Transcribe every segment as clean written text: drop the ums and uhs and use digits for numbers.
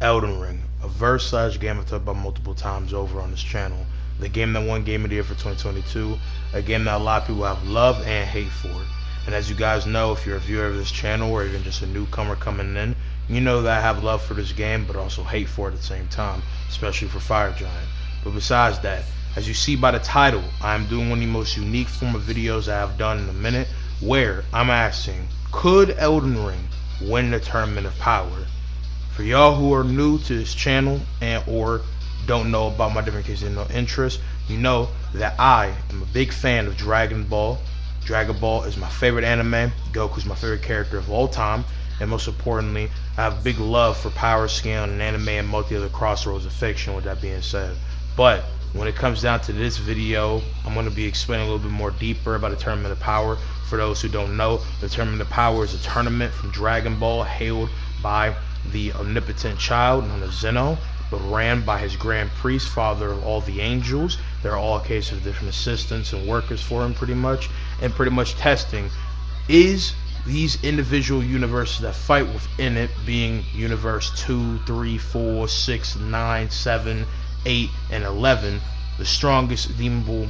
Elden Ring, a verse/game I've talked about multiple times over on this channel. The game that won Game of the Year for 2022, a game that a lot of people have love and hate for. And as you guys know, if you're a viewer of this channel or even just a newcomer coming in, you know that I have love for this game but also hate for it at the same time, especially for Fire Giant. But besides that, as you see by the title, I'm doing one of the most unique form of videos I have done in a minute, where I'm asking, could Elden Ring win the Tournament of Power? For y'all who are new to this channel and or don't know about my different cases and no interest, you know that I am a big fan of Dragon Ball. Dragon Ball is my favorite anime. Goku's my favorite character of all time. And most importantly, I have big love for power scaling and anime and multi other crossroads of fiction, with that being said. But when it comes down to this video, I'm going to be explaining a little bit more deeper about the Tournament of Power. For those who don't know, the Tournament of Power is a tournament from Dragon Ball hailed by the omnipotent child known as Zeno, but ran by his grand priest, father of all the angels. They're all a case of different assistants and workers for him, pretty much, and pretty much testing is these individual universes that fight within it, being universe 2, 3, 4, 6, 9, 7, 8, and 11, the strongest deemable,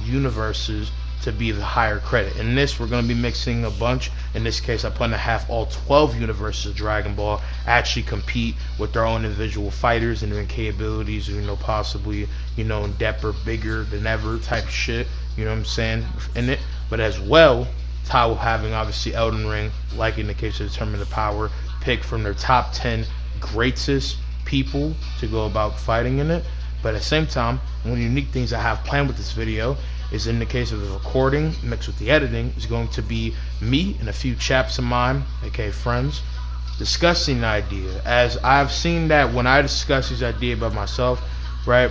universes to be the higher credit. In this, we're going to be mixing a bunch. In this case, I plan to have all 12 universes of Dragon Ball actually compete with their own individual fighters and their capabilities, possibly, in depth or bigger than ever type shit, you know what I'm saying, in it. But as well, tie with having obviously Elden Ring, like in the case of the Tournament of Power, pick from their top 10 greatest people to go about fighting in it. But at the same time, one of the unique things I have planned with this video is, in the case of the recording mixed with the editing, is going to be me and a few chaps of mine, aka friends, discussing the idea. As I've seen that when I discuss this idea by myself, right,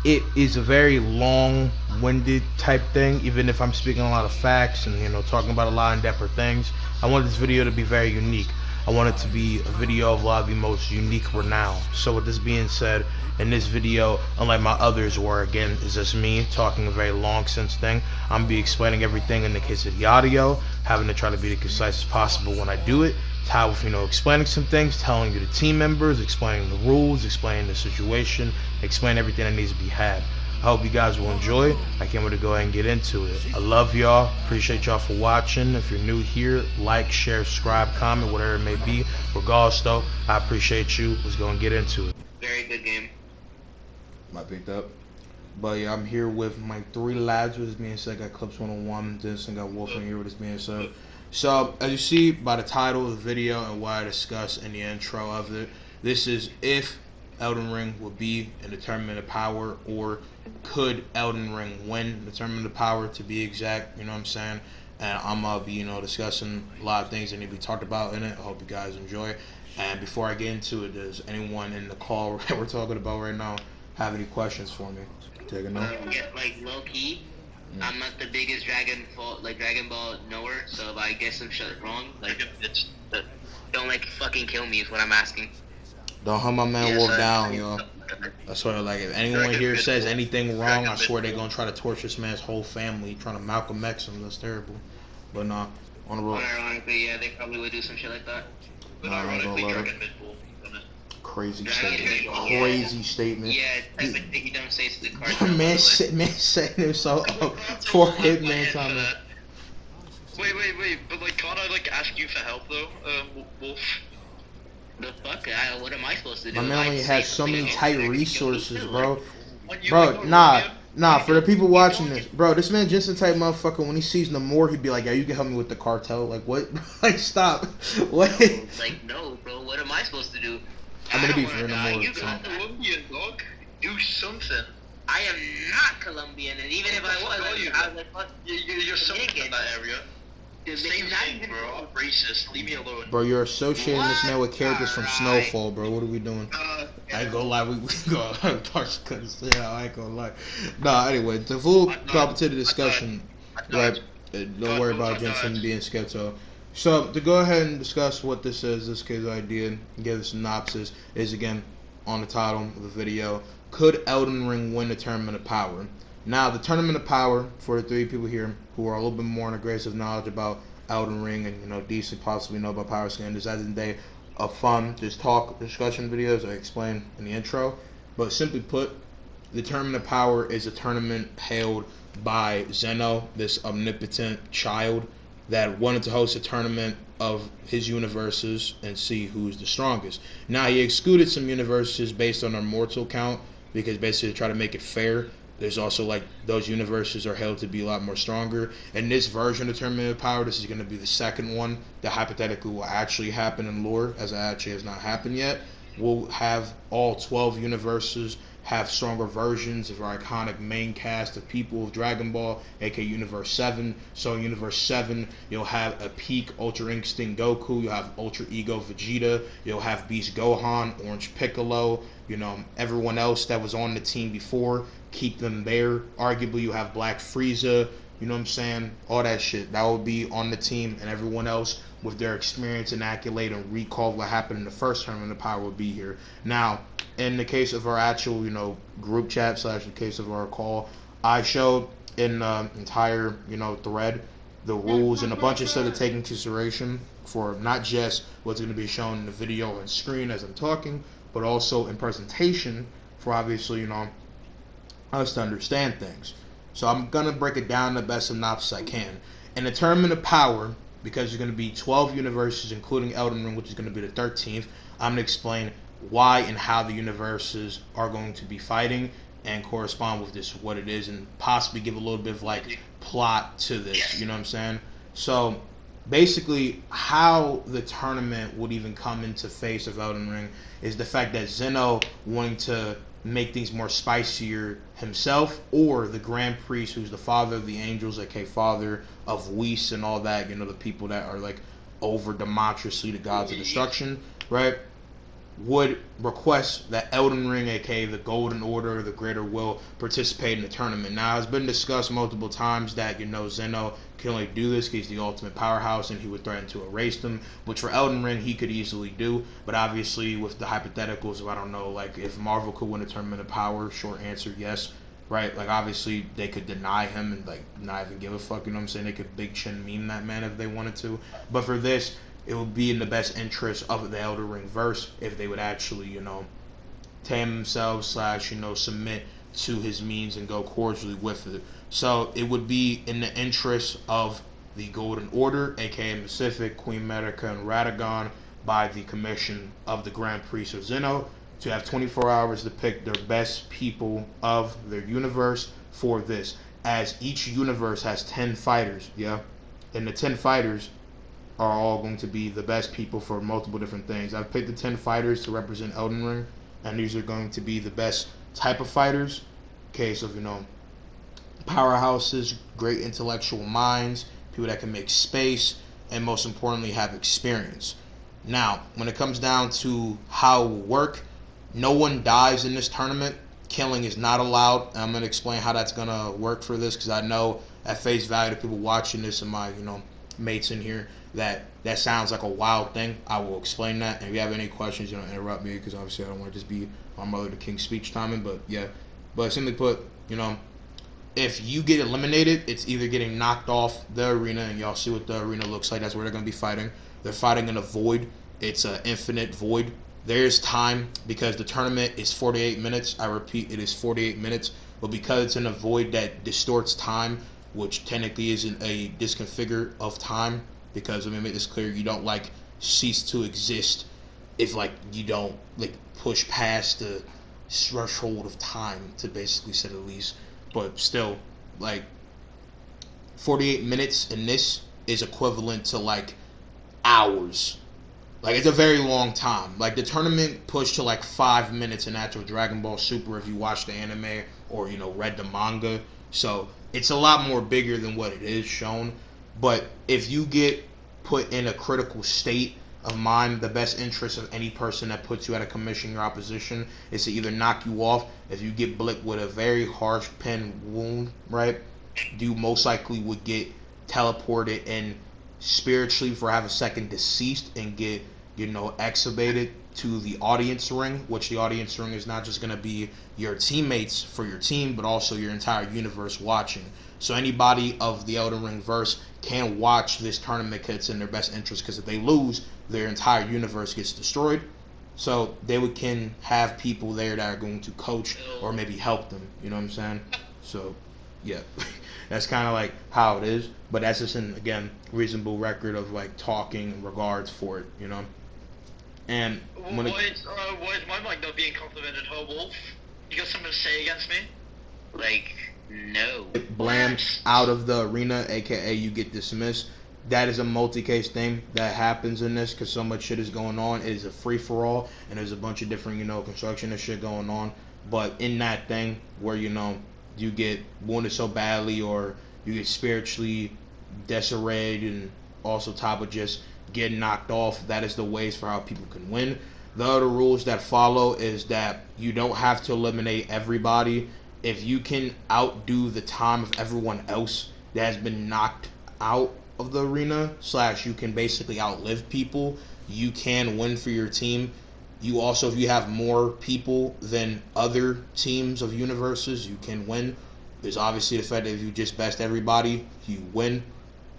it is a very long-winded type thing. Even if I'm speaking a lot of facts and talking about a lot of in-depth things, I want this video to be very unique. I want it to be a video of a lot of the most unique renown. So with this being said, in this video, unlike my others where again is just me talking a very long sense thing, I'm gonna be explaining everything in the case of the audio, having to try to be as concise as possible when I do it. How with explaining some things, telling you the team members, explaining the rules, explaining the situation, explaining everything that needs to be had. I hope you guys will enjoy it. I can't wait to go ahead and get into it. I love y'all. Appreciate y'all for watching. If you're new here, like, share, subscribe, comment, whatever it may be. Regardless though, I appreciate you. Let's go and get into it. Very good game. I picked up. But yeah, I'm here with my three lads with this being said. Got Clips 101, Denson got Wolf in here with this being said. So as you see by the title of the video and what I discussed in the intro of it, this is if Elden Ring would be in the Tournament of Power, or could Elden Ring win the Tournament of Power, to be exact, you know what I'm saying? And I'm gonna be, discussing a lot of things that need to be talked about in it. I hope you guys enjoy it. And before I get into it, does anyone in the call that we're talking about right now have any questions for me? Take a note. Yeah, like low key, I'm not the biggest Dragon Ball knower, so if I get some shit wrong, don't fucking kill me is what I'm asking. Don't hunt my man Wolf down, yo. I swear, if anyone here says anything wrong, I swear they're gonna try to torture this man's whole family, trying to Malcolm X him. That's terrible. But nah, on the road. Ironically, yeah, they probably would do some shit like that. But ironically, Dragon Midpool. Crazy statement. Crazy statement. Yeah, type of thing you don't say to the card. man setting himself up for Hitman time. Wait, but can't I ask you for help though, Wolf? The fuck? What am I supposed to do? My man only has so many tight resources, bro. Bro, nah, for the people watching this, bro, this man just the type motherfucker, when he sees Namor, he'd be like, yeah, you can help me with the cartel. Like, what? Stop. What? No, bro, what am I supposed to do? I'm gonna be for Namor. You got Colombian, dog. Do something. I am not Colombian, and even if I was, I was like, fuck. You're something in that area. Same thing, bro. I'm racist. Leave me alone. Bro, you're associating this man with characters from Snowfall, bro. What are we doing? I ain't gonna lie, we go I ain't gonna lie. Nah, anyway, the full competitive discussion, right? Don't worry about Jensen being schizo. So, to go ahead and discuss what this is, this kid's idea, and give a synopsis, is again on the title of the video. Could Elden Ring win the Tournament of Power? Now, the Tournament of Power, for the three people here who are a little bit more in aggressive knowledge about Elden Ring and, decent possibly know about power standards, as in they of fun, just talk discussion videos I explained in the intro. But simply put, the Tournament of Power is a tournament held by Zeno, this omnipotent child that wanted to host a tournament of his universes and see who's the strongest. Now, he excluded some universes based on their mortal count because basically to try to make it fair. There's also like those universes are held to be a lot more stronger. In this version of Tournament of Power, this is going to be the second one that hypothetically will actually happen in lore, as it actually has not happened yet. We'll have all 12 universes have stronger versions of our iconic main cast of people of Dragon Ball, aka Universe 7. So in Universe 7, you'll have a peak Ultra Instinct Goku, you'll have Ultra Ego Vegeta, you'll have Beast Gohan, Orange Piccolo, everyone else that was on the team before, keep them there. Arguably, you have Black Frieza, you know what I'm saying? All that shit. That will be on the team, and everyone else with their experience and accolade and recall of what happened in the first Tournament of Power will be here. Now, in the case of our actual, group chat / the case of our call, I showed in the entire, thread the rules and a bunch of stuff to take into consideration for not just what's going to be shown in the video and screen as I'm talking, but also in presentation for obviously, us to understand things. So I'm going to break it down the best synopsis I can. In the Tournament of Power, because there's going to be 12 universes, including Elden Ring, which is going to be the 13th, I'm going to explain why and how the universes are going to be fighting and correspond with this, what it is, and possibly give a little bit of plot to this, you know what I'm saying? So basically how the tournament would even come into face of Elden Ring is the fact that Zeno wanting to make things more spicier himself, or the Grand Priest, who's the father of the angels, aka father of Whis and all that, the people that are over demonstrably the gods of destruction, right? Would request that Elden Ring, aka the Golden Order, the Greater Will, participate in the tournament. Now, it's been discussed multiple times that, Zeno can only do this because he's the ultimate powerhouse and he would threaten to erase them, which for Elden Ring, he could easily do. But obviously, with the hypotheticals of, I don't know, if Marvel could win a Tournament of Power, short answer, yes. Right? Obviously, they could deny him and, not even give a fuck, you know what I'm saying? They could Big Chin meme that man if they wanted to. But for this, it would be in the best interest of the Elden Ring verse if they would actually, tame themselves / submit to his means and go cordially with it. So it would be in the interest of the Golden Order, aka Pacific, Queen Medica, and Radagon, by the commission of the Grand Priest of Zeno, to have 24 hours to pick their best people of their universe for this. As each universe has 10 fighters, yeah? And the 10 fighters are all going to be the best people for multiple different things. I've picked the 10 fighters to represent Elden Ring, and these are going to be the best type of fighters. Case of, powerhouses, great intellectual minds, people that can make space, and most importantly, have experience. Now, when it comes down to how it will work, no one dies in this tournament. Killing is not allowed. And I'm going to explain how that's going to work for this, because I know at face value, the people watching this and my, mates in here, that sounds like a wild thing. I will explain that. And if you have any questions, interrupt me, because obviously I don't want to just be my mother the king speech timing. But yeah, but simply put, if you get eliminated, it's either getting knocked off the arena, and y'all see what the arena looks like. That's where they're going to be fighting. They're fighting in a void. It's an infinite void. There's time because the tournament is 48 minutes. I repeat, it is 48 minutes. But because it's in a void that distorts time, which technically isn't a disconfigure of time, because let me make this clear, you don't cease to exist if you don't push past the threshold of time, to basically say the least. But still, 48 minutes in this is equivalent to hours. It's a very long time. The tournament pushed to 5 minutes in actual Dragon Ball Super if you watch the anime or read the manga. So it's a lot more bigger than what it is shown. But if you get put in a critical state of mind, the best interest of any person that puts you at a commission your opposition is to either knock you off. If you get blicked with a very harsh pen wound, right, you most likely would get teleported and spiritually for half a second deceased and get exhibited to the audience ring, which the audience ring is not just going to be your teammates for your team, but also your entire universe watching. So anybody of the Elden Ring verse can watch this tournament because it's in their best interest, because if they lose, their entire universe gets destroyed. So they can have people there that are going to coach or maybe help them. You know what I'm saying? So, yeah, that's kind of like how it is. But that's just an, again, reasonable record of like talking in regards for it. You know. And Why is my mic not being complimented, Ho Wolf? You got something to say against me? Like, no. Blam out of the arena, aka you get dismissed. That is a multi-case thing that happens in this because so much shit is going on. It is a free-for-all, and there's a bunch of different, construction and shit going on. But in that thing where, you get wounded so badly or you get spiritually desecrated and also top of just getting knocked off, that is the ways for how people can win. The other rules that follow is that you don't have to eliminate everybody. If you can outdo the time of everyone else that has been knocked out of the arena, / you can basically outlive people, you can win for your team. You also, if you have more people than other teams of universes, you can win. There's obviously the fact that if you just best everybody, you win.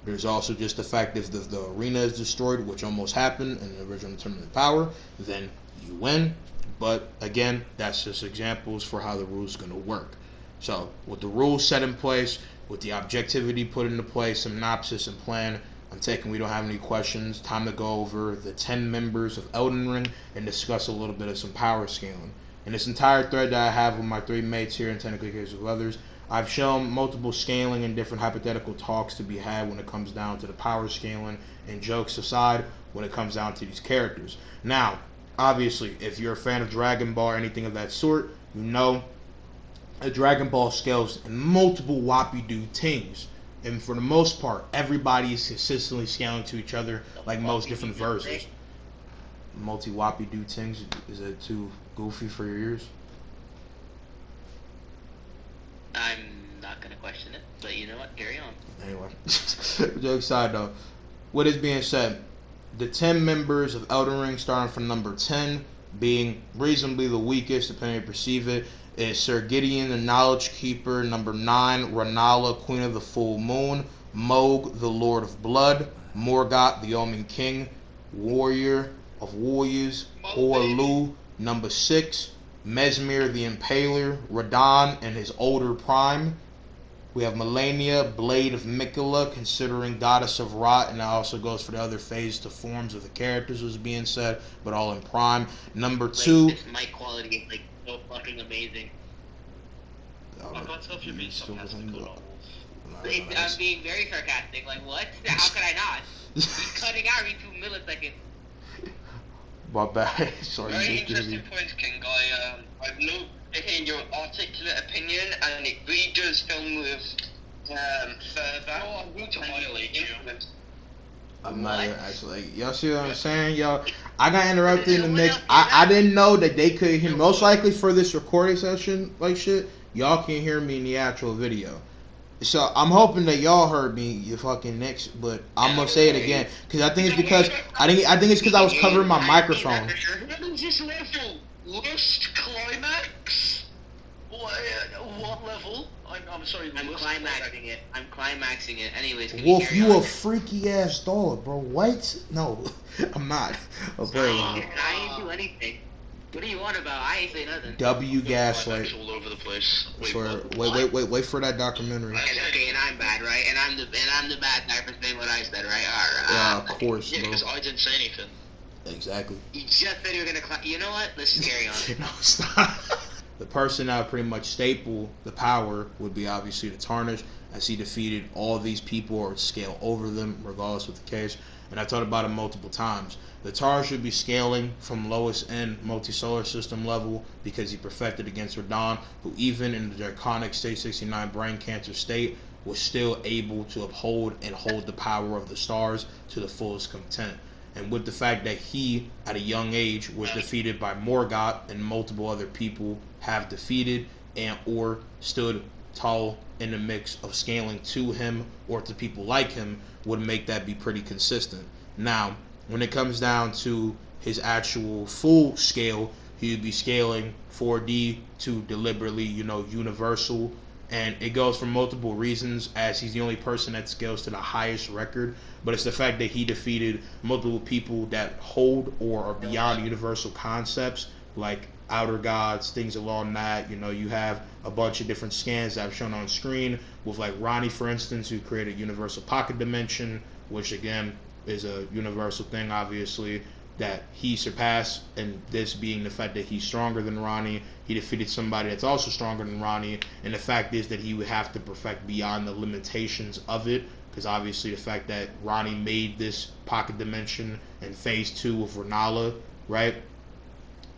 There's also just the fact that if the arena is destroyed, which almost happened in the original Tournament of Power, then you win. But again, that's just examples for how the rules are going to work. So with the rules set in place, with the objectivity put into place, synopsis and plan, I'm taking we don't have any questions. Time to go over the 10 members of Elden Ring and discuss a little bit of some power scaling. In this entire thread that I have with my 3 mates here and technically case with others, I've shown multiple scaling and different hypothetical talks to be had when it comes down to the power scaling, and jokes aside when it comes down to these characters. Now, obviously, if you're a fan of Dragon Ball or anything of that sort, you know a Dragon Ball scales in multiple whoppy-doo things. And for the most part, everybody is consistently scaling to each other like most different versions. Multi-whoppy-doo things, is it too goofy for your ears? I'm not gonna question it, but you know what? Carry on. Anyway, joke aside though, with this being said, the 10 members of Elden Ring, starting from number 10, being reasonably the weakest, depending on how you perceive it, is Sir Gideon, the Knowledge Keeper. Number 9, Renala, Queen of the Full Moon. Moog, the Lord of Blood. Morgott, the Omen King. Warrior of Warriors, Horlu. Number 6, Mesmir, the Impaler. Radon in his older prime. We have Melania, Blade of Mikola, considering Goddess of Rot, and that also goes for the other phase to forms of the characters, was being said, but all in prime. Number 2. This mic quality is like so fucking amazing. I can't tell if you're being sarcastic or not. I'm being very sarcastic. Like, what? How could I not? He's cutting out every 2 milliseconds. My bad. Sorry. Very interesting points, King. I've loved hearing your articulate opinion, and it really does fill me with further influence. I'm not actually. Y'all see what I'm saying? Y'all, I got interrupted in the mix. I didn't know that they could hear. Most likely for this recording session, like shit, y'all can hear me in the actual video. So I'm hoping that y'all heard me, you fucking nicks. But I'm gonna say it again because I think it's because I think it's because I was covering my microphone. What is this level? Lust climax? What level? I'm sorry. I'm climaxing it. I'm climaxing it. Anyways, can Wolf, you a freaky ass dog, bro. What? No, I'm not. I ain't do anything. What do you want about? I ain't say nothing. W gaslight. All over the place. Wait for that documentary. Okay, and I'm bad, right? And I'm the bad guy for saying what I said, right? Alright. Yeah, of course, Yeah, bro. because I didn't say anything. Exactly. You just said you were gonna. You know what? Let's just carry on. No, stop. The person that would pretty much staple the power would be obviously the Tarnish, as he defeated all of these people or scale over them, regardless of the case. And I talked about it multiple times. The Tarnish should be scaling from lowest end multi-solar system level because he perfected against Radon, who even in the draconic state 69 brain cancer state was still able to uphold and hold the power of the stars to the fullest content. And with the fact that he, at a young age, was defeated by Morgott and multiple other people have defeated and or stood tall in the mix of scaling to him or to people like him, would make that be pretty consistent. Now, when it comes down to his actual full scale, he would be scaling 4D to deliberately, universal And it goes for multiple reasons, as he's the only person that scales to the highest record. But it's the fact that he defeated multiple people that hold or are beyond universal concepts, like outer gods, things along that. You know, you have a bunch of different scans that I've shown on screen with, like, Ronnie, for instance, who created universal pocket dimension, which again is a universal thing, obviously, that he surpassed. And this being the fact that he's stronger than Ronnie, he defeated somebody that's also stronger than Ronnie. And the fact is that he would have to perfect beyond the limitations of it, because obviously the fact that Ronnie made this pocket dimension in phase 2 with Renala, right?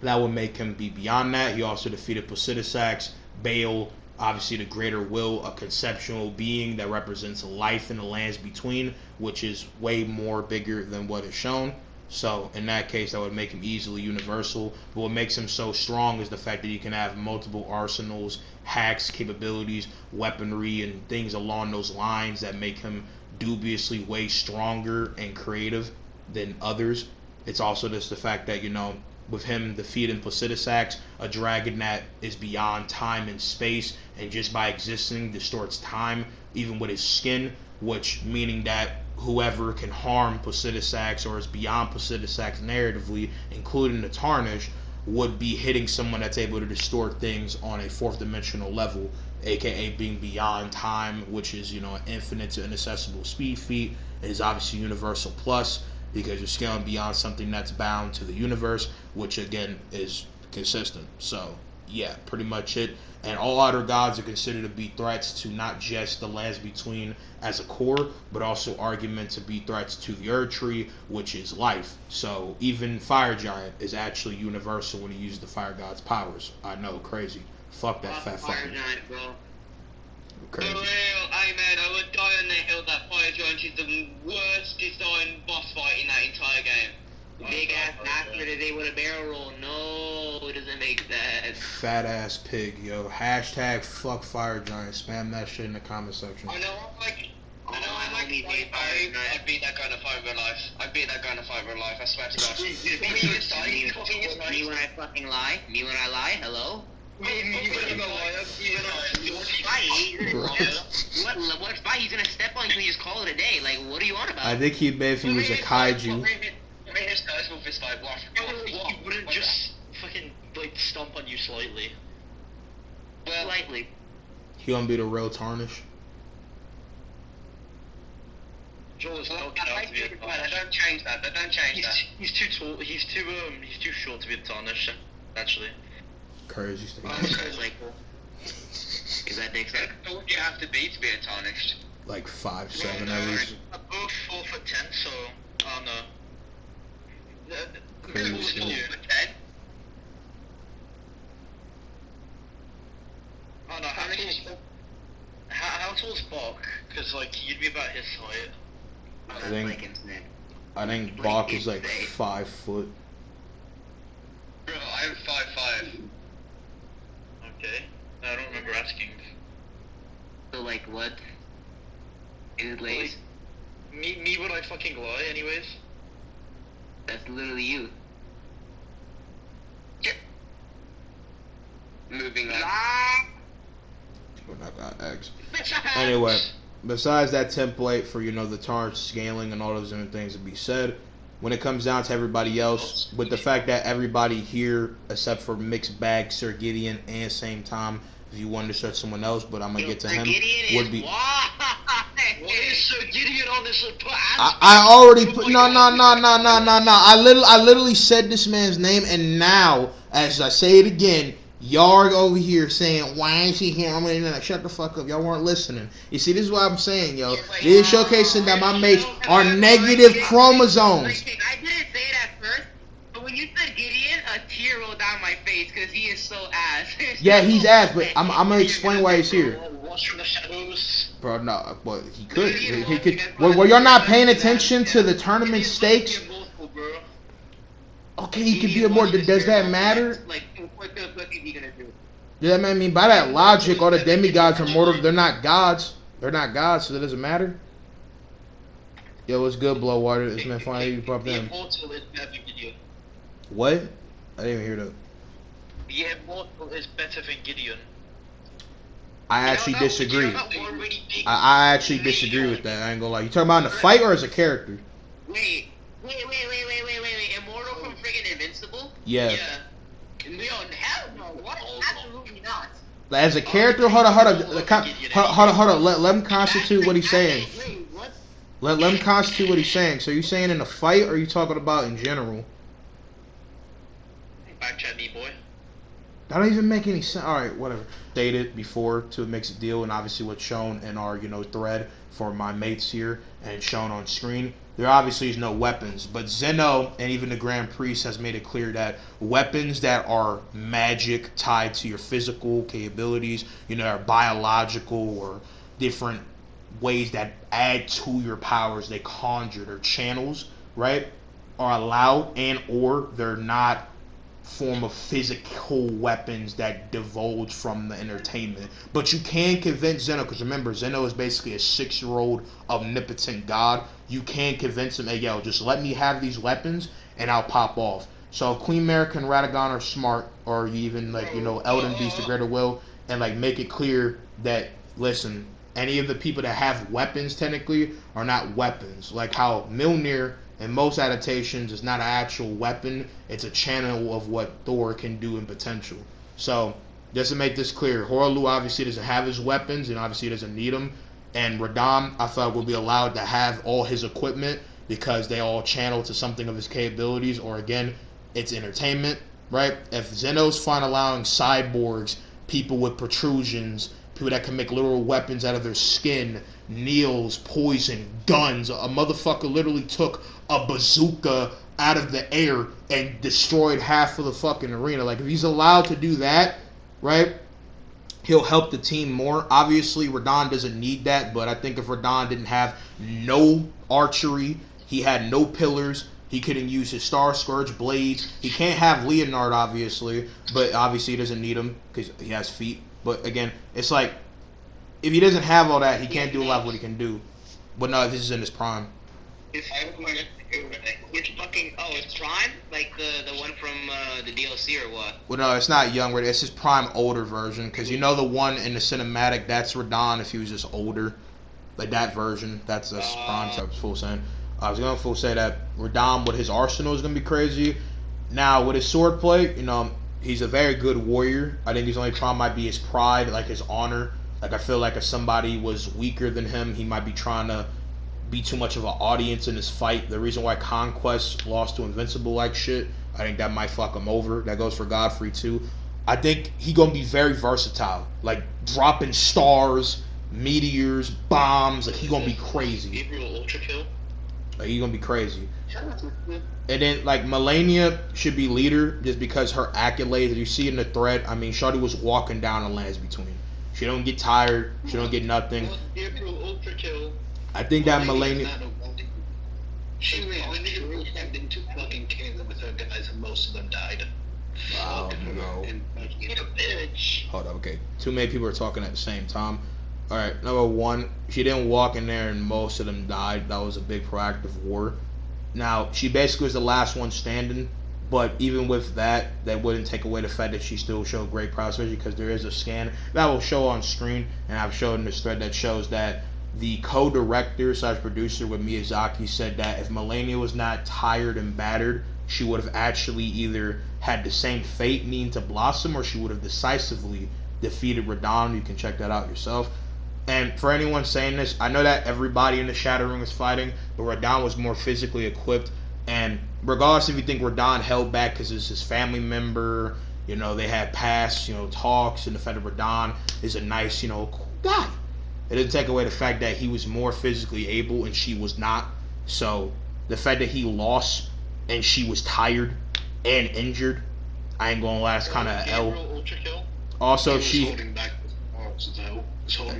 That would make him be beyond that. He also defeated Placidusax, Baal, obviously the greater will, a conceptual being that represents life in the lands between, which is way more bigger than what is shown. So in that case, that would make him easily universal. But what makes him so strong is the fact that he can have multiple arsenals, hacks, capabilities, weaponry, and things along those lines that make him dubiously way stronger and creative than others. It's also just the fact that, you know, with him defeating Placidusax, a dragon that is beyond time and space, and just by existing distorts time, even with his skin, which meaning that whoever can harm Placidusax or is beyond Placidusax narratively, including the Tarnish, would be hitting someone that's able to distort things on a fourth dimensional level, aka being beyond time, which is, you know, an infinite to inaccessible speed feat. It is obviously universal plus, because you're scaling beyond something that's bound to the universe, which again is consistent. So yeah, pretty much it. And all outer gods are considered to be threats to not just the lands between as a core, but also argument to be threats to the Earth Tree, which is life. So even Fire Giant is actually universal when he uses the Fire God's powers. I know, crazy. Fuck that fat Fire fucker. Giant, bro. Crazy. For real, hey man, I would die on the hill that Fire Giant is the worst designed boss fight in that entire game. Big ass bastard is able to barrel roll. No, it doesn't make sense. Fat ass pig, yo. Hashtag fuck Fire Giant. Spam that shit in the comment section. I know I'm like 25. I'd beat that guy in a fight of real life. I'd beat that guy in a fight of real life, I swear to God. Me when I fucking lie? Me when I lie? Hello? What fight? He's gonna step on you and just call it a day. Like, what are you on about? I think he'd bet if he was a kaiju. He wouldn't just fucking like stomp on you slightly. Well, likely. He gonna be the real Tarnish. Joel is not I don't change that. Don't change that. He's too tall. He's too short to be a Tarnish. Actually. Crazy Like, is that dick suck? What do you have to be a tarnished? like 5'7" at least. I'm both 4'10", so I don't know. Crazy. Who's 4'10"? I don't know how tall's Bok? Because like you'd be about his height. I think Bach is like 5 foot. Bro, I'm 5'5". Okay. I don't remember asking. So, like, what? Is it lace? Me when I fucking lie, anyways. That's literally you. Moving on. When I got X. Anyway, besides that template for, you know, the Tarnish scaling and all those different things to be said, when it comes down to everybody else, with the fact that everybody here, except for Mixed Bag, Sir Gideon, and Same Time, if you wanted to search someone else, but I'm gonna get to him, would be. Why is Sir Gideon on this? I already put no. I literally said this man's name, and now as I say it again, y'all are over here saying, why ain't she here? I'm gonna shut the fuck up. Y'all weren't listening. You see, this is what I'm saying, yo. This is showcasing that my mates are negative chromosomes. I didn't say it at first, but when you said Gideon, a tear rolled down my face because he is so ass. Yeah, he's ass, but I'm gonna explain why he's here. Watch from the shadows. Bro, no, but he could. He could. Were y'all not paying attention to the tournament stakes? Okay, he could be a more. Does that matter? Like, what the fuck is he gonna do? Yeah, I mean, by that logic, all the demigods are mortal. They're not gods. They're not gods, so that doesn't matter. Yo, what's good, Blowwater? It's been fun. You popped in. What? I didn't even hear that. The Immortal is better than Gideon. I actually disagree. Already big. I actually disagree with that. I ain't gonna lie. You talking about in the fight or as a character? Wait. Immortal from friggin' Invincible? Yeah. Yeah. Leon, hell no. What? Absolutely not. As a character, hold on. Let him constitute what he's saying. Wait, what? Let him constitute what he's saying. So you saying in a fight, or are you talking about in general? Back chat me, boy. That don't even make any sense. All right, whatever. Stated before to mix a deal, and obviously what's shown in our thread for my mates here and shown on screen. There obviously is no weapons, but Zeno and even the Grand Priest has made it clear that weapons that are magic tied to your physical capabilities, are biological or different ways that add to your powers, they conjured or channels, right, are allowed, and or they're not form of physical weapons that divulge from the entertainment. But you can convince Zeno, because remember, Zeno is basically a 6-year-old omnipotent god. You can convince him, hey, yo, just let me have these weapons and I'll pop off. So if Queen Merrick and Radagon are smart, or you even Elden Beast, the Greater Will, and make it clear that, listen, any of the people that have weapons technically are not weapons. Like how Mjolnir in most adaptations is not an actual weapon, it's a channel of what Thor can do in potential. So just to make this clear, Horlu obviously doesn't have his weapons and obviously doesn't need them, and Radam I thought will be allowed to have all his equipment because they all channel to something of his capabilities, or again, it's entertainment, right? If Zeno's fine allowing cyborgs, people with protrusions, people that can make literal weapons out of their skin, needles, poison, guns. A motherfucker literally took a bazooka out of the air and destroyed half of the fucking arena. Like, if he's allowed to do that, right, he'll help the team more. Obviously, Radon doesn't need that, but I think if Radon didn't have no archery, he had no pillars, he couldn't use his Star Scourge blades. He can't have Leonard, obviously, but obviously he doesn't need him because he has feet. But again, it's like, if he doesn't have all that, he can't do a lot of what he can do. But no, this is in his prime. It's fucking, it's Prime? Like the one from the DLC or what? Well, no, it's not younger. It's his prime older version. Because the one in the cinematic, that's Radon if he was just older. Like that version, that's his prime. So I was full saying. I was going to full say that Radon with his arsenal is going to be crazy. Now, with his swordplay, he's a very good warrior. I think his only problem might be his pride, like his honor. Like, I feel like if somebody was weaker than him, he might be trying to be too much of an audience in this fight. The reason why Conquest lost to Invincible like shit, I think that might fuck him over. That goes for Godfrey too. I think he gonna be very versatile. Like, dropping stars, meteors, bombs. Like, he gonna be crazy. Gabriel Ultra Kill. Like, he gonna be crazy. And then, like, Melania should be leader just because her accolades, you see in the thread, I mean, Shawty was walking down the lands between. She don't get tired. She don't get nothing. I think that Melania... She really stepped into fucking Canada with her guys and most of them died. Wow, no. Bitch. Hold up, okay. Too many people are talking at the same time. Alright, number one, she didn't walk in there and most of them died. That was a big proactive war. Now, she basically was the last one standing, but even with that, that wouldn't take away the fact that she still showed great prosperity, because there is a scan that will show on screen, and I've showed in this thread that shows that the co-director / producer with Miyazaki said that if Melania was not tired and battered, she would have actually either had the same fate, meaning to Blossom, or she would have decisively defeated Radon. You can check that out yourself. And for anyone saying this, I know that everybody in the Shadow Ring was fighting, but Radon was more physically equipped. And regardless if you think Radon held back because it's his family member, they had past, talks, and the fact that Radon is a nice, cool guy. It didn't take away the fact that he was more physically able and she was not. So the fact that he lost and she was tired and injured, I ain't gonna last kind of L. Also, she holding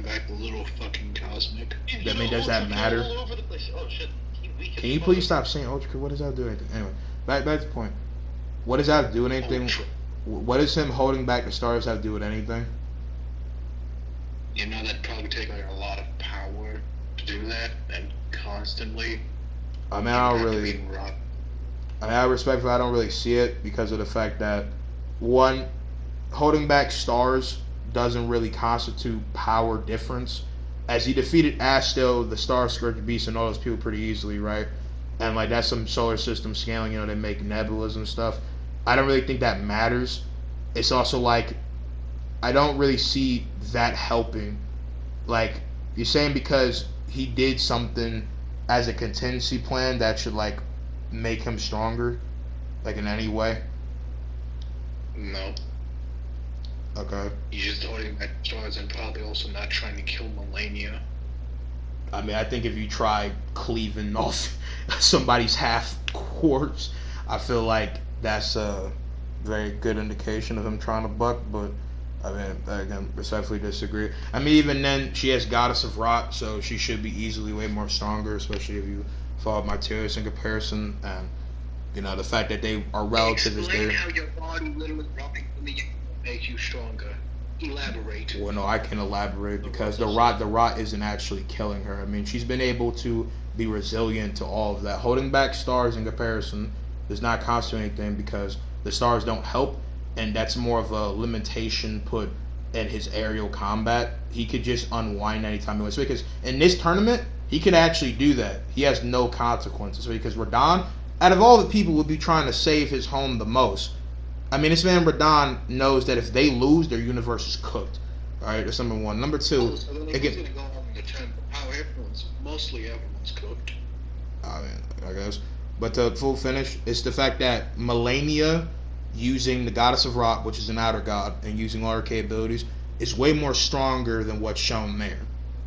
back the little fucking cosmic. I mean, does that matter? Can you please stop saying Ultra? What does that do anything? Anyway, back to the point. What does that do with anything? What does him holding back the stars have to do with anything? That'd probably take a lot of power to do that, and constantly. I mean, I respectfully, I don't really see it because of the fact that, one, holding back stars doesn't really constitute power difference. As he defeated Astel, the Star Scourge Beast, and all those people pretty easily, right? And like that's some solar system scaling, they make nebulas and stuff. I don't really think that matters. It's also like I don't really see that helping. Like you're saying because he did something as a contingency plan that should like make him stronger, like in any way. No. Okay. He's just holding back stars and probably also not trying to kill Melania. I mean, I think if you try cleaving off somebody's half corpse, I feel like that's a very good indication of him trying to buck, but I mean, again, respectfully disagree. I mean, even then, she has Goddess of Rot, so she should be easily way more stronger, especially if you follow my tears in comparison, and, the fact that they are relative is there. Explain how your body literally dropping from the makes you stronger. Elaborate. Well, no, I can elaborate because the rot isn't actually killing her. I mean, she's been able to be resilient to all of that. Holding back stars in comparison does not constitute anything because the stars don't help, and that's more of a limitation put in his aerial combat. He could just unwind anytime he wants. Because in this tournament, he could actually do that. He has no consequences. Because Radahn, out of all the people, would be trying to save his home the most. I mean, this man Radahn knows that if they lose, their universe is cooked. All right, that's number one. Number two, so then again, going to go on the trend of how mostly everyone's cooked. I mean, I guess. But the full finish is the fact that Melania using the Goddess of Rot, which is an outer god, and using all her capabilities, is way more stronger than what's shown there.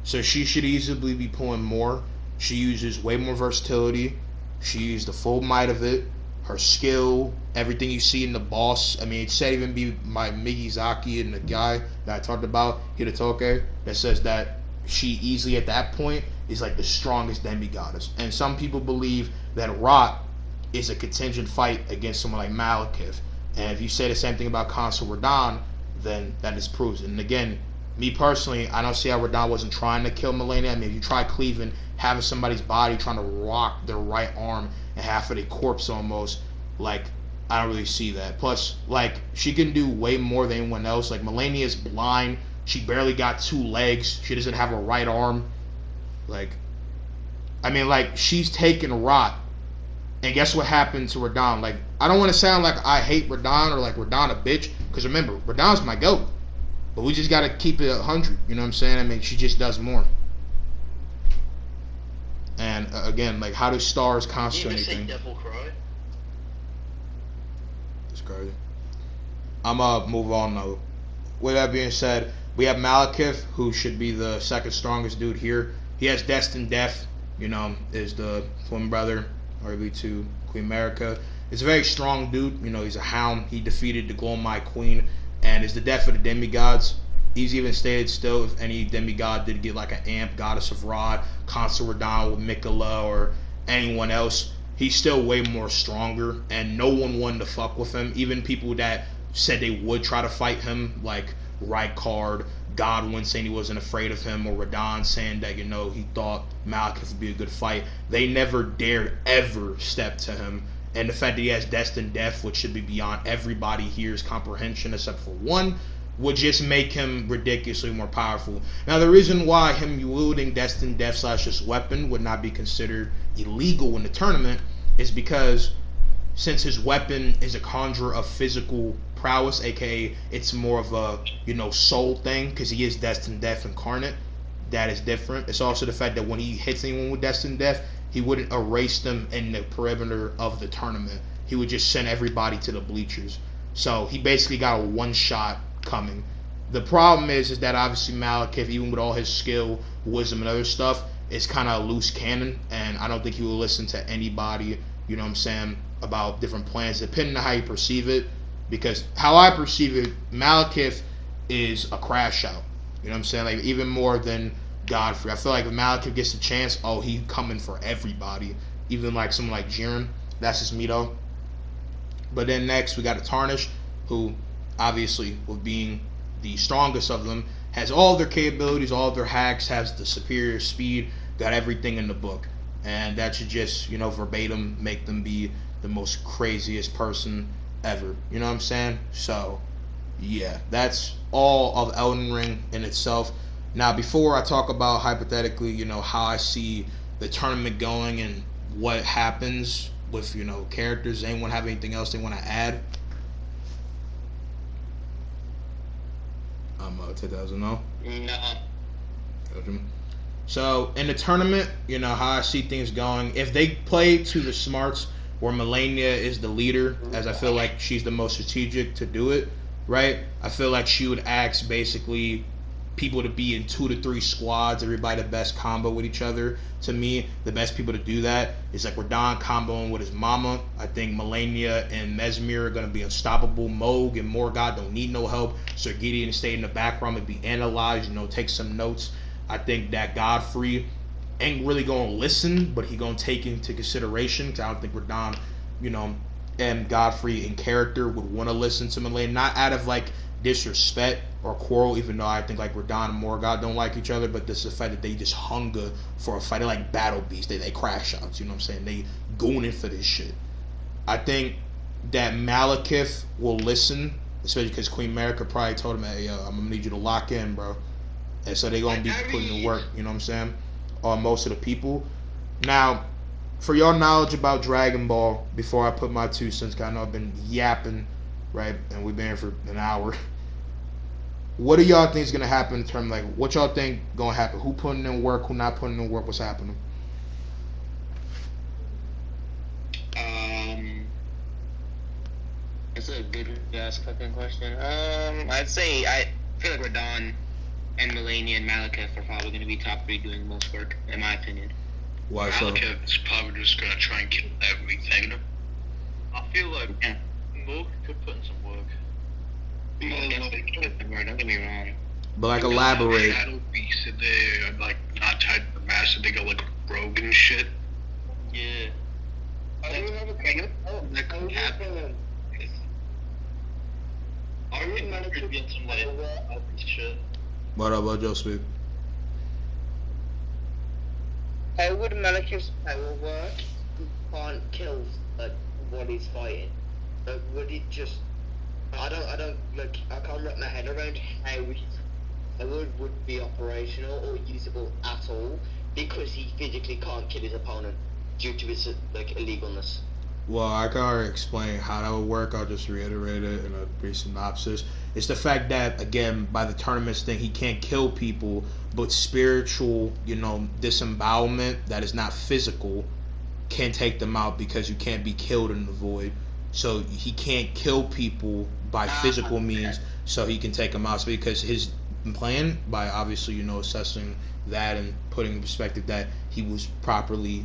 So she should easily be pulling more. She uses way more versatility. She used the full might of it. Her skill, everything you see in the boss. I mean, it said even be my Miyazaki and the guy that I talked about, Hidetoke, that says that she easily at that point is like the strongest demigoddess. And some people believe that Rot is a contingent fight against someone like Malekith. And if you say the same thing about Consul Radahn, then that disproves it. And again, me personally, I don't see how Radahn wasn't trying to kill Melania. I mean, if you try cleaving, having somebody's body trying to rock their right arm and half of their corpse almost, like, I don't really see that. Plus, like, she can do way more than anyone else. Like, Melania's blind. She barely got 2 legs. She doesn't have a right arm. Like, I mean, like, she's taken Rot. And guess what happened to Radahn? Like, I don't want to sound like I hate Radahn or like Radahn a bitch. Because remember, Radahn's my goat. But we just got to keep it 100. You know what I'm saying? I mean, she just does more. And again, like, how do stars constitute anything? Devil Cry? It's crazy. I'm gonna move on though. With that being said, we have Malekith, who should be the second strongest dude here. He has Destined Death, is the twin brother, arguably to Queen America. He's a very strong dude. He's a hound. He defeated the Glowmai Queen, and is the death of the demigods. He's even stated still if any demigod did get like an amp, Goddess of Rod, Consul Radahn with Mikola or anyone else, he's still way more stronger, and no one wanted to fuck with him. Even people that said they would try to fight him, like Rykard, Godwin saying he wasn't afraid of him, or Radahn saying that, he thought Malekith would be a good fight. They never dared ever step to him. And the fact that he has Destined Death, which should be beyond everybody here's comprehension except for one, would just make him ridiculously more powerful. Now, the reason why him wielding Destined Death / this weapon would not be considered illegal in the tournament is because since his weapon is a conjurer of physical prowess, aka it's more of a, soul thing, because he is Destined Death incarnate, that is different. It's also the fact that when he hits anyone with Destined Death, he wouldn't erase them in the perimeter of the tournament. He would just send everybody to the bleachers. So he basically got a one-shot coming. The problem is that obviously Malekith, even with all his skill, wisdom, and other stuff, is kind of a loose cannon, and I don't think he will listen to anybody, about different plans, depending on how you perceive it. Because how I perceive it, Malekith is a crash out. Like, even more than Godfrey. I feel like if Malekith gets a chance, he coming for everybody. Even like someone like Jiren. That's just me though. But then next we got a Tarnish, who obviously, with being the strongest of them, has all their capabilities, all their hacks, has the superior speed, got everything in the book. And that should just, verbatim make them be the most craziest person ever. You know what I'm saying? So, Yeah, that's all of Elden Ring in itself. Now, before I talk about hypothetically, how I see the tournament going and what happens with, characters, anyone have anything else they want to add? Take that as a no. No. So in the tournament, how I see things going. If they play to the smarts, where Melania is the leader, as I feel like she's the most strategic to do it, right? I feel like she would ask basically people to be in 2 to 3 squads, everybody the best combo with each other. To me, the best people to do that is like Radon comboing with his mama. I think Melania and Mesmir are going to be unstoppable. Moog and Morgott don't need no help. Sir Gideon stay in the background and be analyzed, take some notes. I think that Godfrey ain't really going to listen, but he going to take into consideration, because I don't think Radon, and Godfrey in character would want to listen to Melania, not out of like disrespect or quarrel, even though I think like Radon and Morgott don't like each other, but this is the fact that they just hunger for a fight. They're like battle beasts. They crash shots, you know what I'm saying? They gooning for this shit. I think that Malekith will listen, especially because Queen America probably told him, hey, I'm going to need you to lock in, bro. And so they're going to be putting in work, you know what I'm saying, on most of the people. Now, for your knowledge about Dragon Ball, before I put my 2 cents, because I know I've been yapping, right, and we've been here for an hour. What do y'all think is going to happen in terms of, like, what y'all think going to happen? Who putting in work, who not putting in work, what's happening? That's a good ass fucking question. I feel like Radon and Melania and Malekith are probably going to be top 3 doing the most work, in my opinion. Why so? Malekith is probably just going to try and kill everything. I feel like Moog could put in some work. Don't get me wrong. But like elaborate. Shadow beasts in there, like not tied to the master, they go like rogue and shit. Yeah. That could happen. I would manage to get some like shit. What up, Joe Speak? How would Malekith's power work? He can't kill what he's fighting. Like, would it just? I can't wrap my head around how it would be operational or usable at all, because he physically can't kill his opponent due to his illegalness. Well, I can already explain how that would work. I'll just reiterate it in a brief synopsis. It's the fact that, again, by the tournaments thing, he can't kill people, but spiritual, disembowelment that is not physical can take them out, because you can't be killed in the void. So he can't kill people by physical means, so he can take them out. So because his plan, by obviously, assessing that and putting in perspective that he was properly,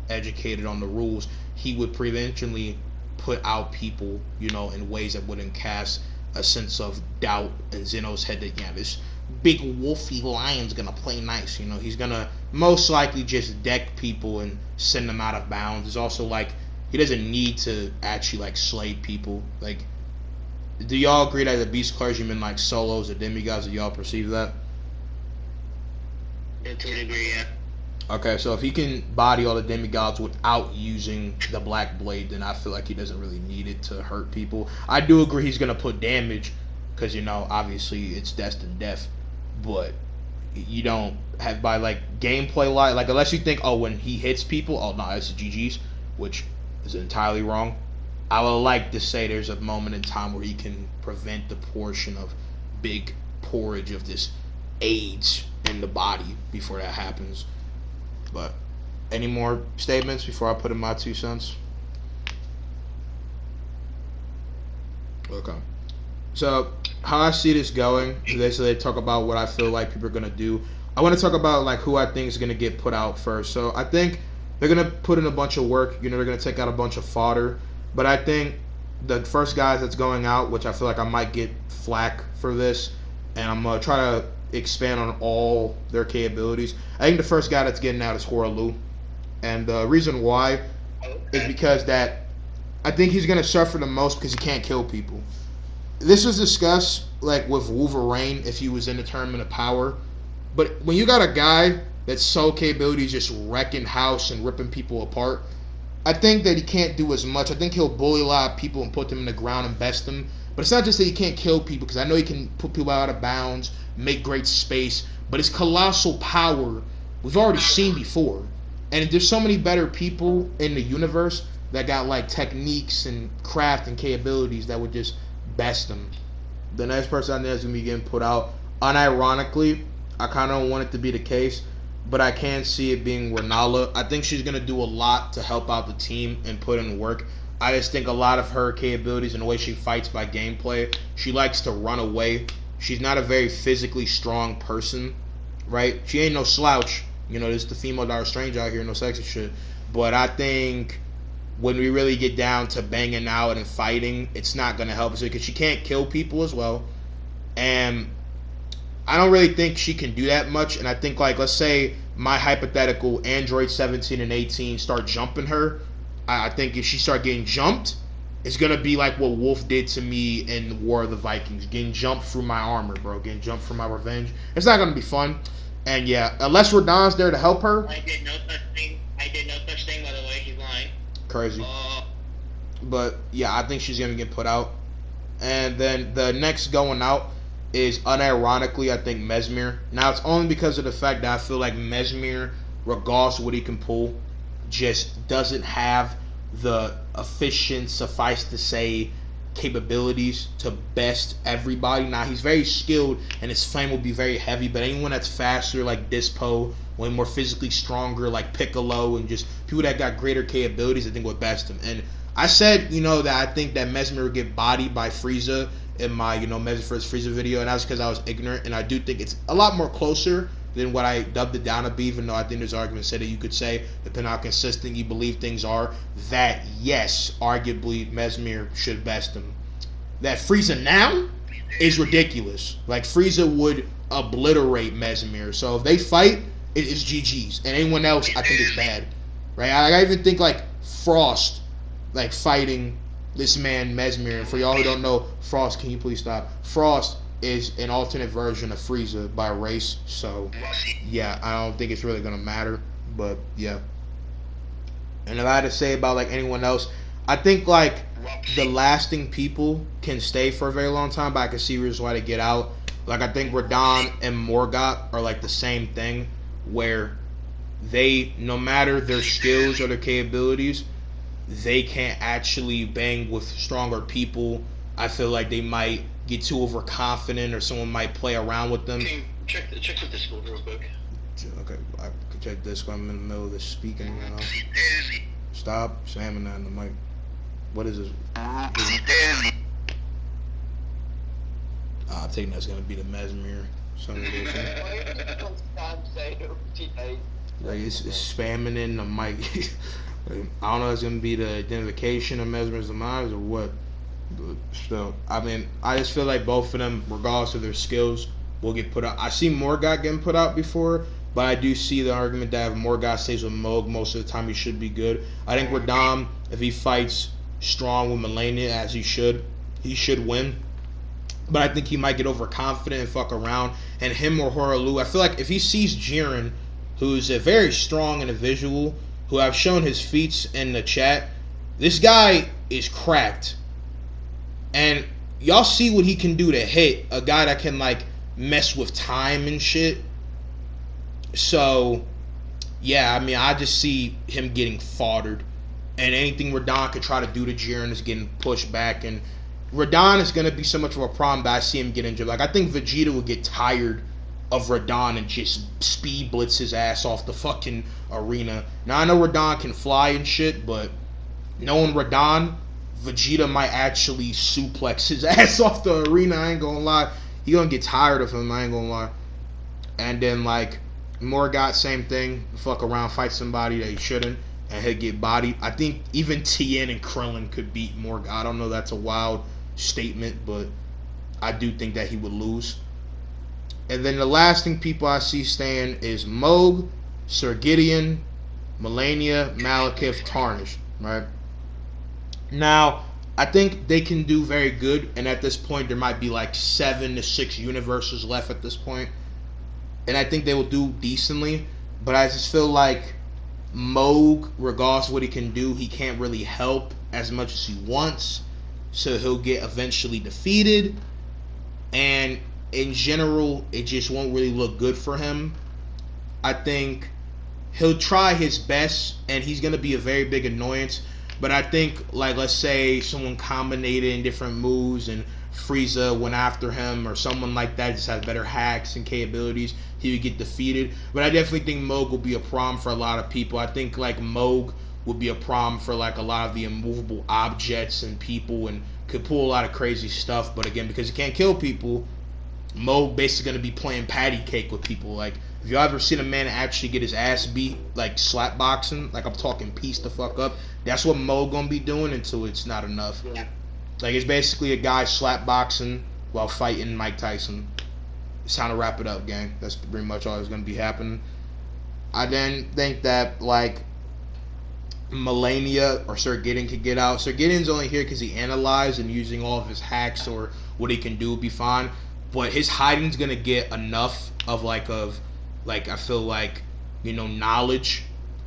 educated on the rules, he would preventionally put out people, in ways that wouldn't cast a sense of doubt in Zeno's head that, this big wolfy lion's gonna play nice. He's gonna most likely just deck people and send them out of bounds. It's also like, he doesn't need to actually like slay people. Like, do y'all agree that the beast clergymen like solos or demigods? Do y'all perceive that? To a degree, yeah. Okay, so if he can body all the demigods without using the Black Blade, then I feel like he doesn't really need it to hurt people. I do agree he's gonna put damage, because obviously it's destined death, but you don't have, by like gameplay like unless you think, when he hits people, no, it's GG's, which is entirely wrong. I would like to say there's a moment in time where he can prevent the portion of big porridge of this AIDS in the body before that happens. But any more statements before I put in my 2 cents? Okay. So how I see this going, they talk about what I feel like people are gonna do. I want to talk about like who I think is gonna get put out first. So I think they're gonna put in a bunch of work. They're gonna take out a bunch of fodder. But I think the first guys that's going out, which I feel like I might get flack for this, and I'm gonna try to expand on all their capabilities. I think the first guy that's getting out is Horalu, and the reason why is because that I think he's gonna suffer the most because he can't kill people. This was discussed like with Wolverine if he was in the Tournament of Power, but when you got a guy that's sole capability is just wrecking house and ripping people apart, I think that he can't do as much. I think he'll bully a lot of people and put them in the ground and best them, But it's not just that he can't kill people, because I know he can put people out of bounds, make great space, but his colossal power we've already seen before. And there's so many better people in the universe that got like techniques and craft and capabilities that would just best him. The next person I think is going to be getting put out, unironically, I kind of want it to be the case, but I can see it being Renala. I think she's going to do a lot to help out the team and put in work. I just think a lot of her capabilities and the way she fights by gameplay, she likes to run away. She's not a very physically strong person, right? She ain't no slouch. You know, this is the female Doctor Strange out here, no sexy shit. But I think when we really get down to banging out and fighting, it's not going to help us because she can't kill people as well. And I don't really think she can do that much. And I think, like, let's say my hypothetical Android 17 and 18 start jumping her. I think if she start getting jumped, it's going to be like what Wolf did to me in War of the Vikings. Getting jumped through my armor, bro. Getting jumped for my revenge. It's not going to be fun. And yeah, unless Radon's there to help her. I did no such thing, by the way. He's lying. Crazy. But yeah, I think she's going to get put out. And then the next going out is, unironically, I think Mesmer. Now, it's only because of the fact that I feel like Mesmer, regardless of what he can pull, just doesn't have the efficient, suffice to say, capabilities to best everybody. Now, he's very skilled and his flame will be very heavy, but anyone that's faster like Dispo, way more physically stronger like Piccolo, and just people that got greater capabilities, I think would best him. And I said, that I think that Mesmer would get bodied by Frieza in my, Mesmer vs. Frieza video, and that's because I was ignorant, and I do think it's a lot more closer than what I dubbed it down to be, even though I think there's arguments that you could say, depending on how consistent you believe things are, that yes, arguably Mesmer should best him. That Frieza now is ridiculous. Like, Frieza would obliterate Mesmer. So if they fight, it's GG's. And anyone else, I think, is bad. Right? I even think, like, Frost, like, fighting this man Mesmer. And for y'all who don't know, Frost, can you please stop? Frost is an alternate version of Frieza by race. So, yeah, I don't think it's really going to matter. But, yeah. And if I had to say about, like, anyone else, I think, like, the lasting people can stay for a very long time, but I can see reasons why they get out. Like, I think Radon and Morgott are, like, the same thing, where they, no matter their skills or their capabilities, they can't actually bang with stronger people. I feel like they might get too overconfident, or someone might play around with them. Check the Discord real quick. Okay, I can check this when I'm in the middle of this speaking right now. Stop slamming that in the mic. What is this? I think that's gonna be the Mesmer. Something like it's spamming in the mic. Like, I don't know if it's gonna be the identification of Mesmer's demise or what. But still, I mean, I just feel like both of them, regardless of their skills, will get put out. I see Morgott getting put out before, but I do see the argument that if Morgott stays with Moog most of the time, he should be good. I think Radam, if he fights strong with Melania as he should win. But I think he might get overconfident and fuck around. And him or Horalu, I feel like if he sees Jiren, who's a very strong individual, who I've shown his feats in the chat, this guy is cracked. And y'all see what he can do to hit a guy that can, like, mess with time and shit. So, yeah, I mean, I just see him getting foddered. And anything Radon could try to do to Jiren is getting pushed back. And Radon is going to be so much of a problem that I see him get injured. Like, I think Vegeta would get tired of Radon and just speed blitz his ass off the fucking arena. Now, I know Radon can fly and shit, but knowing Radon, Vegeta might actually suplex his ass off the arena. I ain't gonna lie. He gonna get tired of him, I ain't gonna lie. And then, like, Morgott, same thing. Fuck around, fight somebody that he shouldn't, and he'll get bodied. I think even Tien and Krillin could beat Morgott. I don't know, that's a wild statement, but I do think that he would lose. And then the lasting people I see staying is Moog, Sir Gideon, Melania, Malekith, Tarnish, right? Now, I think they can do very good, and at this point, there might be like 7 to 6 universes left at this point. And I think they will do decently, but I just feel like Moog, regardless of what he can do, he can't really help as much as he wants. so he'll get eventually defeated, and in general, it just won't really look good for him. I think he'll try his best, and he's going to be a very big annoyance. But I think, like, let's say someone combinated different moves and Frieza went after him, or someone like that just has better hacks and capabilities, he would get defeated. But I definitely think Moog will be a problem for a lot of people. I think, like, Moog would be a problem for, like, a lot of the immovable objects and people, and could pull a lot of crazy stuff. But again, because he can't kill people, Moog basically going to be playing patty cake with people. Like, if you ever seen a man actually get his ass beat, like slap boxing, like I'm talking piece the fuck up, that's what Moog gonna be doing until it's not enough. Yeah. Like, it's basically a guy slap boxing while fighting Mike Tyson. It's time to wrap it up, gang. That's pretty much all that's gonna be happening. I then think that, like, Melania or Sir Gideon could get out. Sir Gideon's only here because he analyzed, and using all of his hacks or what he can do will be fine. But his hiding's gonna get enough of I feel like, knowledge,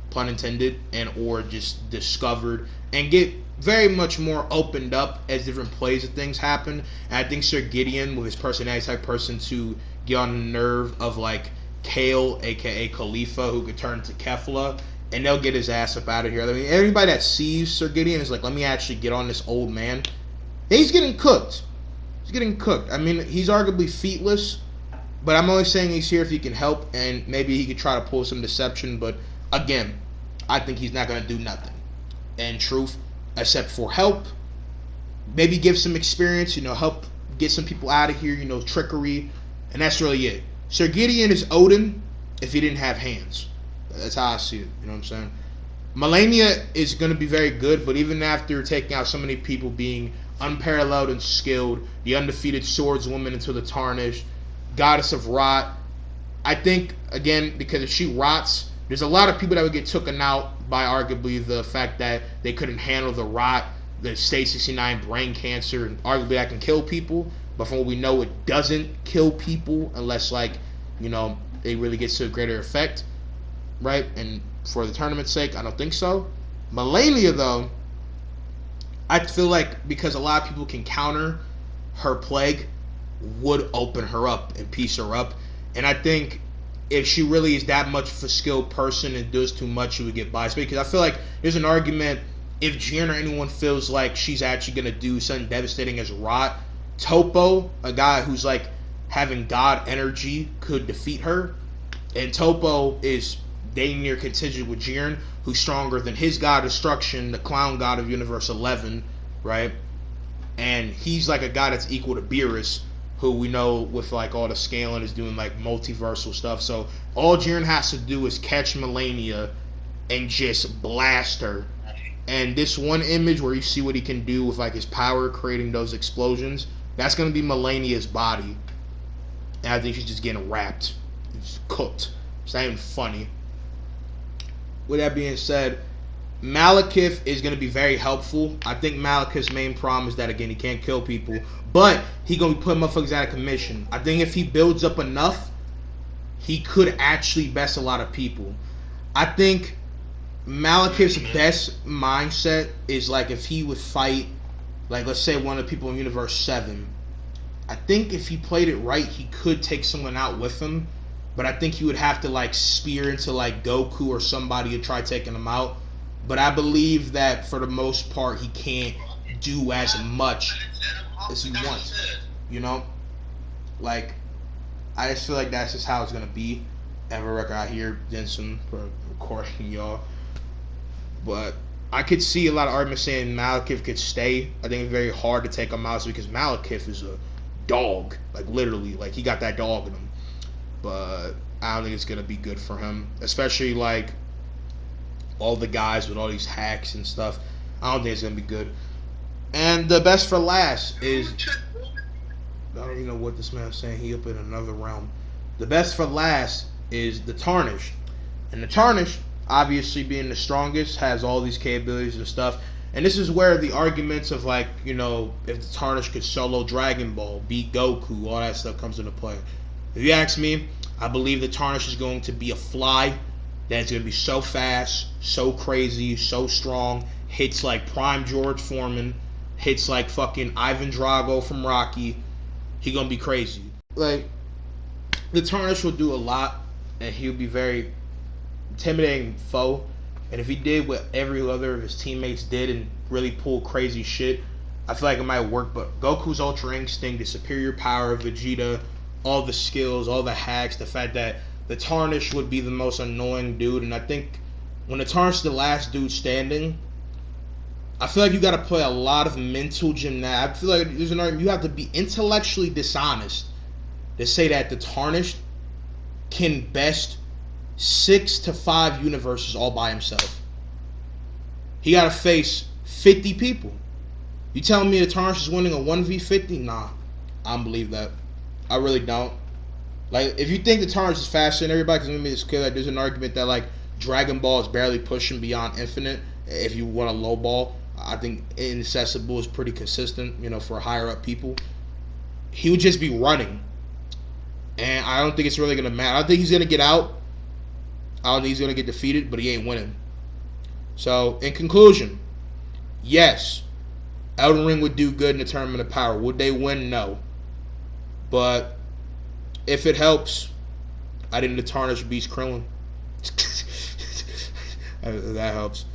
pun intended, and or just discovered, and get very much more opened up as different plays of things happen. And I think Sir Gideon, with his personality type person, to get on the nerve of, like, Kale, aka Khalifa, who could turn into Kefla, and they'll get his ass up out of here. I mean, everybody that sees Sir Gideon is like, let me actually get on this old man. And he's getting cooked. He's getting cooked. I mean, he's arguably featless, but I'm only saying he's here if he can help, and maybe he could try to pull some deception. But again, I think he's not going to do nothing, in truth, except for help. Maybe give some experience, help get some people out of here, trickery, and that's really it. Sir Gideon is Odin if he didn't have hands. That's how I see it, you know what I'm saying? Melania is going to be very good, but even after taking out so many people, being unparalleled and skilled, the undefeated swordswoman until the tarnished, goddess of rot, I think, again, because if she rots, there's a lot of people that would get taken out by arguably the fact that they couldn't handle the rot, the stage 69 brain cancer, and arguably that can kill people. But from what we know, it doesn't kill people unless, like, it really gets to a greater effect, right? And for the tournament's sake, I don't think so. Melania, though, I feel like because a lot of people can counter her plague, would open her up and piece her up. And I think if she really is that much of a skilled person and does too much, she would get biased. Because I feel like there's an argument, if Jiren or anyone feels like she's actually going to do something devastating as rot, Topo, a guy who's like having god energy, could defeat her. And Topo is dang near contingent with Jiren, who's stronger than his god Destruction, the clown god of Universe 11, right? And he's like a guy that's equal to Beerus, who we know with like all the scaling is doing like multiversal stuff. So all Jiren has to do is catch Melania and just blast her. And this one image where you see what he can do with like his power creating those explosions, that's going to be Melania's body. And I think she's just getting wrapped. It's cooked. It's not even funny. With that being said, Malekith is going to be very helpful. I think Malekith's main problem is that, again, he can't kill people, but he going to be putting motherfuckers out of commission. I think if he builds up enough, he could actually best a lot of people. I think Malekith's best mindset is like if he would fight, like, let's say one of the people in Universe 7. I think if he played it right, he could take someone out with him, but I think he would have to like spear into like Goku or somebody to try taking him out. But I believe that for the most part, he can't do as much as he wants. Like, I just feel like that's just how it's gonna be. Ever record out here, Jensen, for recording y'all. But I could see a lot of arguments saying Malekith could stay. I think it's very hard to take him out because Malekith is a dog, like literally, like he got that dog in him. But I don't think it's gonna be good for him, especially like all the guys with all these hacks and stuff. I don't think it's gonna be good. And the best for last is, I don't even know what this man's saying. He up in another realm. The best for last is the Tarnished, and the Tarnished, obviously being the strongest, has all these capabilities and stuff. And this is where the arguments of like, if the Tarnished could solo Dragon Ball, beat Goku, all that stuff comes into play. If you ask me, I believe the Tarnished is going to be a fly that's going to be so fast, so crazy, so strong, hits like prime George Foreman, hits like fucking Ivan Drago from Rocky, he gonna be crazy. Like, the Tarnish will do a lot, and he'll be very intimidating foe. And if he did what every other of his teammates did and really pull crazy shit, I feel like it might work. But Goku's Ultra Instinct, the superior power of Vegeta, all the skills, all the hacks, the fact that the Tarnish would be the most annoying dude. And I think when the Tarnish is the last dude standing, I feel like you got to play a lot of mental gymnastics. I feel like there's an argument. You have to be intellectually dishonest to say that the Tarnished can best 6 to 5 universes all by himself. He got to face 50 people. You telling me the Tarnished is winning a 1v50? Nah, I don't believe that. I really don't. Like, if you think the Tarnished is faster than everybody, because let me just clear that there's an argument that, like, Dragon Ball is barely pushing beyond Infinite. If you want a low ball, I think Inaccessible is pretty consistent, you know, for higher up people. He would just be running. And I don't think it's really going to matter. I don't think he's going to get out. I don't think he's going to get defeated, but he ain't winning. So, in conclusion, yes, Elden Ring would do good in the Tournament of Power. Would they win? No. But if it helps, I think the Tarnish beats Krillin. That helps.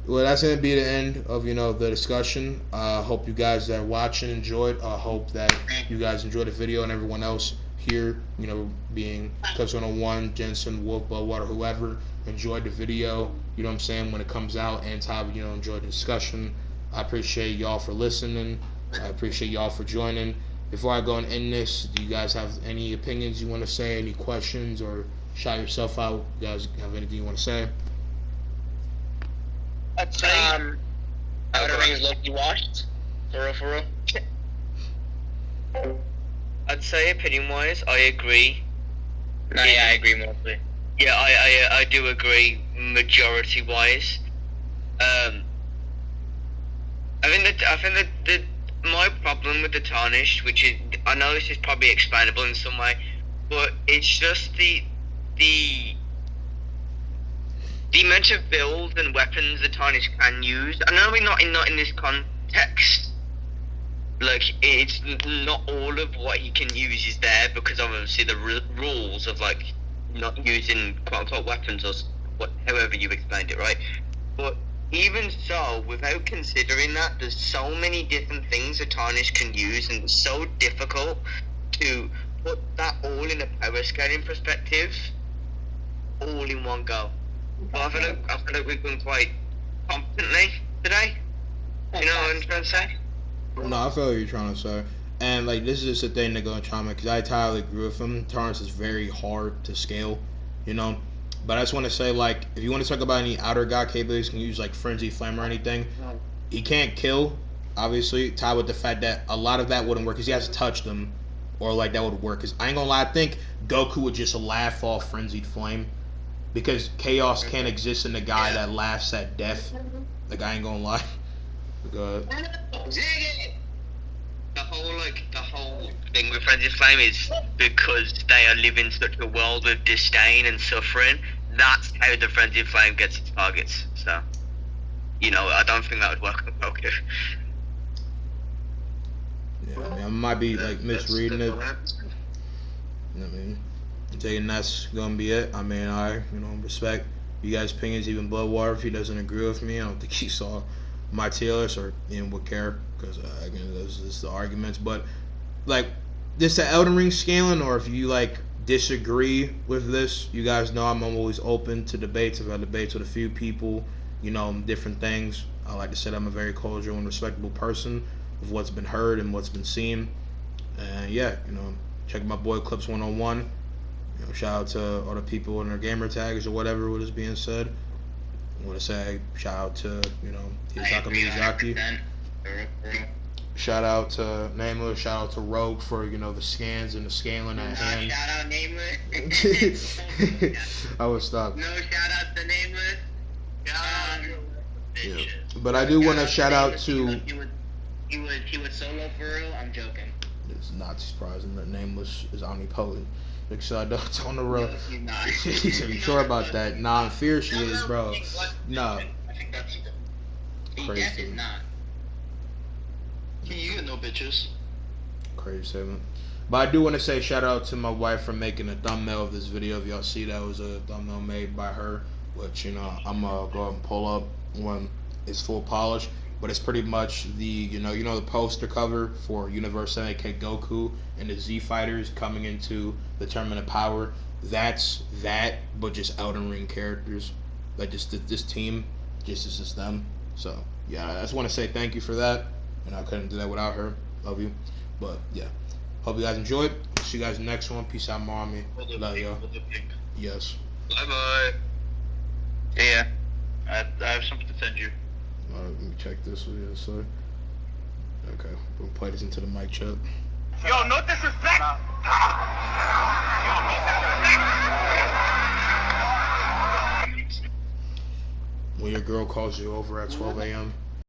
Well, that's going to be the end of, you know, the discussion. Hope you guys that are watching enjoyed. Hope that you guys enjoyed the video, and everyone else here, you know, being Clips 101, Jensen, Wolf, Bloodwater, whoever, enjoyed the video, you know what I'm saying, when it comes out, and Todd, you know, enjoyed the discussion. I appreciate y'all for listening. I appreciate y'all for joining. Before I go and end this, do you guys have any opinions you want to say, any questions, or shout yourself out? You guys have anything you want to say? I'd say Elden Ring is low-key washed. For real. I'd say opinion-wise, I agree. No, yeah, I agree mostly. Yeah, I do agree majority-wise. I think that my problem with the Tarnished, which is, I know this is probably explainable in some way, but it's just the amount of builds and weapons the Tarnished can use. I know we're not in this context. Like, it's not all of what he can use is there because of obviously the rules of, like, not using quote-unquote weapons or however you explained it, right? But even so, without considering that, there's so many different things a Tarnished can use, and it's so difficult to put that all in a power scaling perspective, all in one go. But I feel like we've been quite competently today. You know what I'm trying to say? No, I feel what you're trying to say. And, like, this is just a thing to go and chime in, because I entirely agree with him. Tarnished is very hard to scale, you know? But I just want to say, like, if you want to talk about any outer god capabilities, you can use, like, Frenzy Flame or anything. He can't kill, obviously, tied with the fact that a lot of that wouldn't work, because he has to touch them, or, like, that would work. Because I ain't gonna lie, I think Goku would just laugh off Frenzied Flame, because chaos can't exist in a guy that laughs at death. Like, I ain't gonna lie. Go ahead. The whole thing with Frenzy Flame is because they are living such a world of disdain and suffering. That's how the Frenzy Flame gets its targets. So, you know, I don't think that would work on Goku. Yeah, I mean, I might be, like, misreading it. I mean, I'm taking that's gonna be it. I mean, you know, respect you guys' opinions, even Bloodwater, if he doesn't agree with me. I don't think he saw my tier list or even would care, because again, those is the arguments. But, like, this the Elden Ring scaling, or if you, like, disagree with this, you guys know I'm always open to debates. I've had debates with a few people, you know, different things. I like to say I'm a very cordial and respectable person of what's been heard and what's been seen. And yeah, you know, check my boy Clips 101. You know, shout out to all the people in their gamer tags or whatever what is being said. I want to say shout out to, you know, Miyazaki. Shout out to Nameless. Shout out to Rogue for, you know, the scans and the scaling at hand. Shout out Nameless. I would stop. No shout out to Nameless. Yeah. But I do want to shout out to. He was solo for real. I'm joking. It's not surprising that Nameless is omnipotent. Except on the road. No, he's not. Are you sure about that? Nah, I'm fear she is, bro. No. I think that's Crazy. He is not. You get no bitches. Crazy statement. But I do want to say shout out to my wife for making a thumbnail of this video. If y'all see, that was a thumbnail made by her, which, you know, I'm gonna go ahead and pull up when it's full polish. But it's pretty much the, you know the poster cover for Universe 7K Goku and the Z Fighters coming into the Tournament of Power. That's that, but just Elden Ring characters. Like this team, just is just them. So yeah, I just want to say thank you for that. And I couldn't do that without her. Love you. But yeah, hope you guys enjoyed. See you guys in the next one. Peace out, mommy. Love y'all. Yes. Bye bye. Yeah. I have something to send you. Alright, let me check this video. So okay, we'll play this into the mic chat. Yo, no disrespect. When your girl calls you over at 12 a.m.